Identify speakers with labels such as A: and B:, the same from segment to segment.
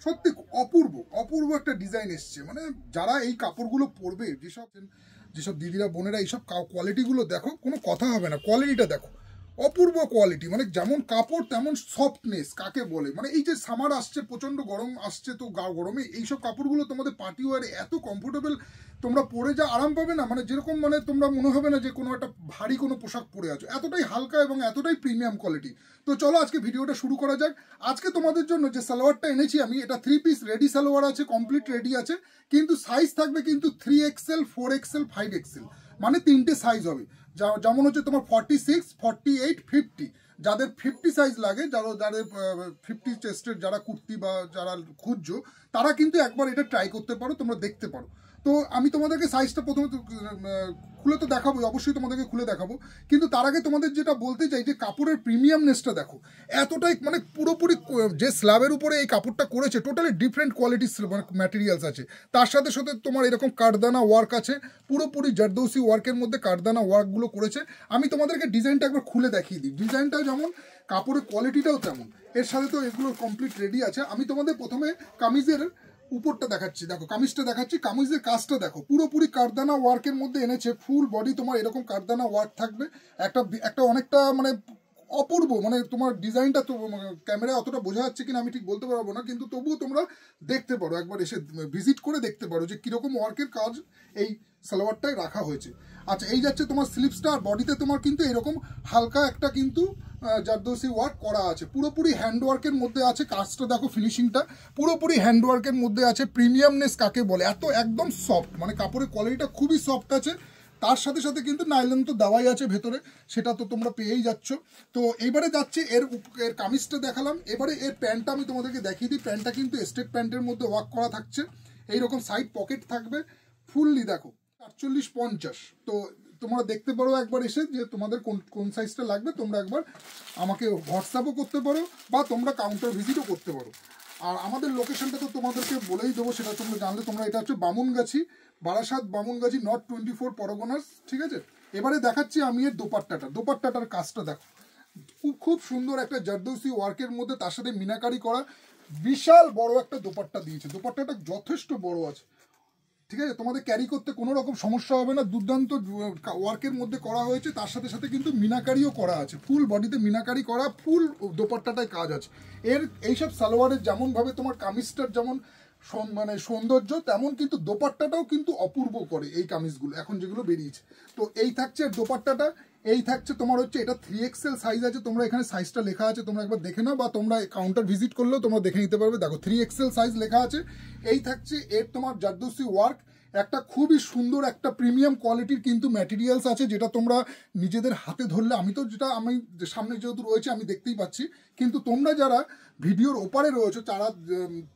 A: সত্যি অপূর্ব অপূর্ব একটা ডিজাইন এসছে। মানে যারা এই কাপড়গুলো পরবে, যেসব যেসব দিদিরা বোনেরা এইসব কোয়ালিটিগুলো দেখো, কোনো কথা হবে না, কোয়ালিটিটা দেখো, অপূর্ব কোয়ালিটি। মানে যেমন কাপড় তেমন সফটনেস কাকে বলে। মানে এই যে সামার আসছে, প্রচণ্ড গরম আসছে, তো গরমে এইসব কাপড়গুলো তোমাদের পার্টি ওয়ারে এত কমফোর্টেবল, তোমরা পরে যা আরাম পাবে না, মানে যেরকম মানে তোমরা মনে হবে না যে কোনো একটা ভারী কোনো পোশাক পরে আছো, এতটাই হালকা এবং এতটাই প্রিমিয়াম কোয়ালিটি। তো চলো আজকে ভিডিওটা শুরু করা যাক। আজকে তোমাদের জন্য যে সালোয়ারটা এনেছি আমি, এটা 3 পিস রেডি সালোয়ার আছে, কমপ্লিট রেডি আছে, কিন্তু সাইজ থাকবে কিন্তু 3XL, 4XL, 5XL, মানে 3টে সাইজ হবে। যেমন হচ্ছে তোমার 46, 48, 50। যাদের 50 সাইজ লাগে, যাদের 50 চেস্টের যারা কুর্তি বা যারা খুঁজছো, তারা কিন্তু একবার এটা ট্রাই করতে পারো, তোমরা দেখতে পারো। তো আমি তোমাদেরকে সাইজটা প্রথমে খুলে তো দেখাবো, অবশ্যই তোমাদেরকে খুলে দেখাবো, কিন্তু তার আগে তোমাদের যেটা বলতে চাই যে কাপড়ের প্রিমিয়ামনেসটা দেখো, এতটাই মানে পুরোপুরি যে স্ল্যাবের উপরে এই কাপড়টা করেছে, টোটালি ডিফারেন্ট কোয়ালিটির ম্যাটেরিয়ালস আছে। তার সাথে সাথে তোমার এরকম কাঠদানা ওয়ার্ক আছে, পুরোপুরি জারদৌসি ওয়ার্কের মধ্যে কাঠদানা ওয়ার্কগুলো করেছে। আমি তোমাদেরকে ডিজাইনটা একবার খুলে দেখিয়ে দিই, ডিজাইনটাও যেমন কাপড়ের কোয়ালিটিটাও তেমন। এর সাথে তো এগুলো কমপ্লিট রেডি আছে। আমি তোমাদের প্রথমে কামিজের উপরটা দেখাচ্ছি, দেখো কামিজটা দেখাচ্ছি, কামিজের কাজটা দেখো, পুরোপুরি কাঠদানা ওয়ার্কের মধ্যে এনেছে, ফুল বডি তোমার এরকম কাঠদানা ওয়ার্ক থাকবে। একটা অনেকটা মানে অপূর্ব, মানে তোমার ডিজাইনটা তো ক্যামেরায় অতটা বোঝা যাচ্ছে কিনা আমি ঠিক বলতে পারবো না, কিন্তু তবুও তোমরা দেখতে পারো, একবার এসে ভিজিট করে দেখতে পারো যে কিরকম ওয়ার্কের কাজ এই সালোয়ারটায় রাখা হয়েছে। আচ্ছা, এই যাচ্ছে তোমার স্লিপসটা, আর বডিতে তোমার কিন্তু এরকম হালকা একটা কিন্তু জারদৌসি ওয়ার্ক করা আছে, পুরোপুরি হ্যান্ডওয়ার্কের মধ্যে আছে। কাজটা দেখো, ফিনিশিংটা পুরোপুরি হ্যান্ডওয়ার্কের মধ্যে আছে। প্রিমিয়ামনেস কাকে বলে, এত একদম সফট, মানে কাপড়ের কোয়ালিটিটা খুবই সফট আছে। তার সাথে সাথে কিন্তু নাইলন তো দেওয়াই আছে ভেতরে, সেটা তো তোমরা পেয়েই যাচ্ছ। তো এইবারে যাচ্ছে এর কামিজটা দেখালাম, এবারে এর প্যান্টটা আমি তোমাদেরকে দেখিয়ে দিই। প্যান্টটা কিন্তু স্ট্রেট প্যান্টের মধ্যে ওয়ার্ক করা থাকছে, এইরকম সাইড পকেট থাকবে, ফুললি দেখো 48-50। তো তোমরা দেখতে পারো একবার এসে যে তোমাদের কোন সাইজটা লাগবে, তোমরা একবার আমাকে হোয়াটসঅ্যাপও করতে পারো বা তোমরা কাউন্টার ভিজিটও করতে পারো। আর আমাদের লোকেশনটা তো তোমাদেরকে বলেই দেবো, সেটা তোমরা জানলে। তোমরা এটা হচ্ছে বামুনগাছি, বারাসাত বামুনগাছি, নর্থ 24 পরগনাস, ঠিক আছে। এবারে দেখাচ্ছি আমি এর দোপাট্টাটার কাজটা দেখো, খুব সুন্দর একটা জারদৌসি ওয়ার্কের মধ্যে, তার সাথে মিনাকারি করা, বিশাল বড় একটা দোপাট্টা দিয়েছে। দোপাট্টাটা যথেষ্ট বড় আছে, ঠিক আছে, তোমাদের ক্যারি করতে কোনো রকম সমস্যা হবে না। দুর্দান্ত ওয়ার্কের মধ্যে করা হয়েছে, তার সাথে সাথে কিন্তু মিনাকারিও করা আছে, ফুল বডিতে মিনাকারি করা, ফুল দোপাট্টাটায় কাজ আছে। এইসব সালোয়ারের যেমনভাবে তোমার কামিজটার যেমন মানে সৌন্দর্য, তেমন কিন্তু দোপাট্টাটাও কিন্তু অপূর্ব করে এই কামিজগুলো এখন যেগুলো বেরিয়েছে। তো এই থাকছে দোপাট্টাটা, এই থাকছে তোমার হচ্ছে এটা 3XL সাইজ আছে, তোমরা এখানে সাইজটা লেখা আছে, তোমরা একবার দেখে নাও, বা তোমরা কাউন্টার ভিজিট করলেও তোমরা দেখে নিতে পারবে। দেখো 3XL সাইজ লেখা আছে। এই থাকছে এর তোমার জারদৌসি ওয়ার্ক, একটা খুবই সুন্দর একটা প্রিমিয়াম কোয়ালিটির কিন্তু ম্যাটেরিয়ালস আছে, যেটা তোমরা নিজেদের হাতে ধরলে, আমি তো যেটা আমি সামনে যেহেতু রয়েছে আমি দেখতেই পাচ্ছি, কিন্তু তোমরা যারা ভিডিওর ওপারে রয়েছে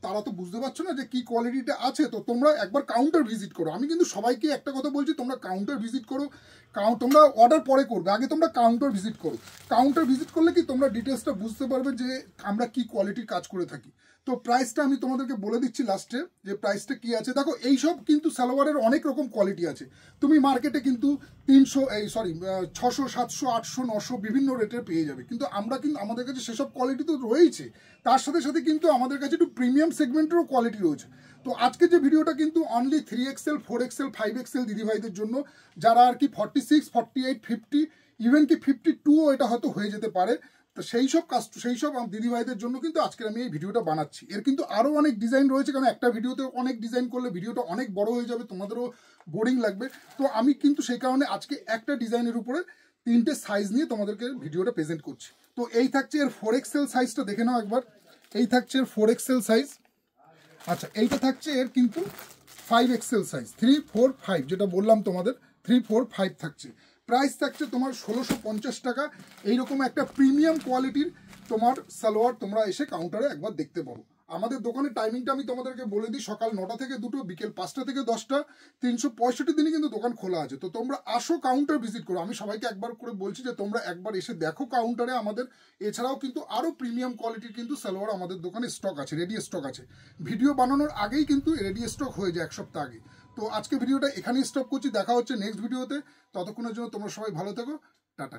A: তারা তো বুঝতে পারছো না যে কি কোয়ালিটিটা আছে। তো তোমরা একবার কাউন্টার ভিজিট করো। আমি কিন্তু সবাইকে একটা কথা বলছি, তোমরা কাউন্টার ভিজিট করো। তোমরা অর্ডার পরে করবে, আগে তোমরা কাউন্টার ভিজিট করো। কাউন্টার ভিজিট করলে কি তোমরা ডিটেলসটা বুঝতে পারবে যে আমরা কি কোয়ালিটির কাজ করে থাকি। তো প্রাইসটা আমি তোমাদেরকে বলে দিচ্ছি লাস্টে, যে প্রাইসটা কি আছে। দেখো, এইসব কিন্তু সালোয়ারের অনেক রকম কোয়ালিটি আছে। তুমি মার্কেটে কিন্তু 600, 700, 800, 900 বিভিন্ন রেটের পেয়ে যাবে, কিন্তু আমাদের কাছে সেসব কোয়ালিটি তো রয়েছে। তার সাথে সাথে কিন্তু আমাদের কাছে একটু প্রিমিয়াম সেগমেন্টেরও কোয়ালিটি রয়েছে। তো আজকে যে ভিডিওটা কিন্তু অনলি 3XL, 4XL, 5XL দিদিভাইদের জন্য, যারা আর কি 46, 48, 50, ইভেন কি 52ও এটা হয়তো হয়ে যেতে পারে। তো সেই সব দিদিভাইদের জন্য কিন্তু আজকে আমি এই ভিডিওটা বানাচ্ছি। এর কিন্তু আরও অনেক ডিজাইন রয়েছে, কারণ একটা ভিডিওতে অনেক ডিজাইন করলে ভিডিওটা অনেক বড় হয়ে যাবে, তোমাদেরও বোরিং লাগবে। তো আমি কিন্তু সেই কারণে আজকে একটা ডিজাইনের উপরে 3টে সাইজ নিয়ে তোমাদেরকে ভিডিওটা প্রেজেন্ট করছি। তো এই থাকছে এর 4XL সাইজটা, দেখে নাও একবার। এই থাকছে এর 4XL সাইজ। আচ্ছা, এইটা থাকছে এর কিন্তু 5XL সাইজ, 3, 4, 5, যেটা বললাম তোমাদের 3, 4, 5 থাকছে। প্রাইস থাকছে তোমার 1650 টাকা। এইরকম একটা প্রিমিয়াম কোয়ালিটির তোমার সালোয়ার তোমরা এসে কাউন্টারে একবার দেখতে পারো। আমাদের দোকানের টাইমিংটা আমি তোমাদেরকে বলে দিই, সকাল 9টা থেকে 2টো, বিকেল 5টা থেকে 10টা, 365 দিনই কিন্তু দোকান খোলা আছে। তো তোমরা আসো, কাউন্টার ভিজিট করো। আমি সবাইকে একবার করে বলছি যে তোমরা একবার এসে দেখো কাউন্টারে আমাদের। এছাড়াও কিন্তু আরও প্রিমিয়াম কোয়ালিটির কিন্তু সালোয়ার আমাদের দোকানে স্টক আছে, রেডি স্টক আছে। ভিডিও বানানোর আগেই কিন্তু রেডি স্টক হয়ে যায়, এক সপ্তাহ আগে। তো আজকে ভিডিওটা এখানেই স্টপ করছি, দেখা হচ্ছে নেক্সট ভিডিওতে। ততক্ষণের জন্য তোমরা সবাই ভালো থেকো, টাটা।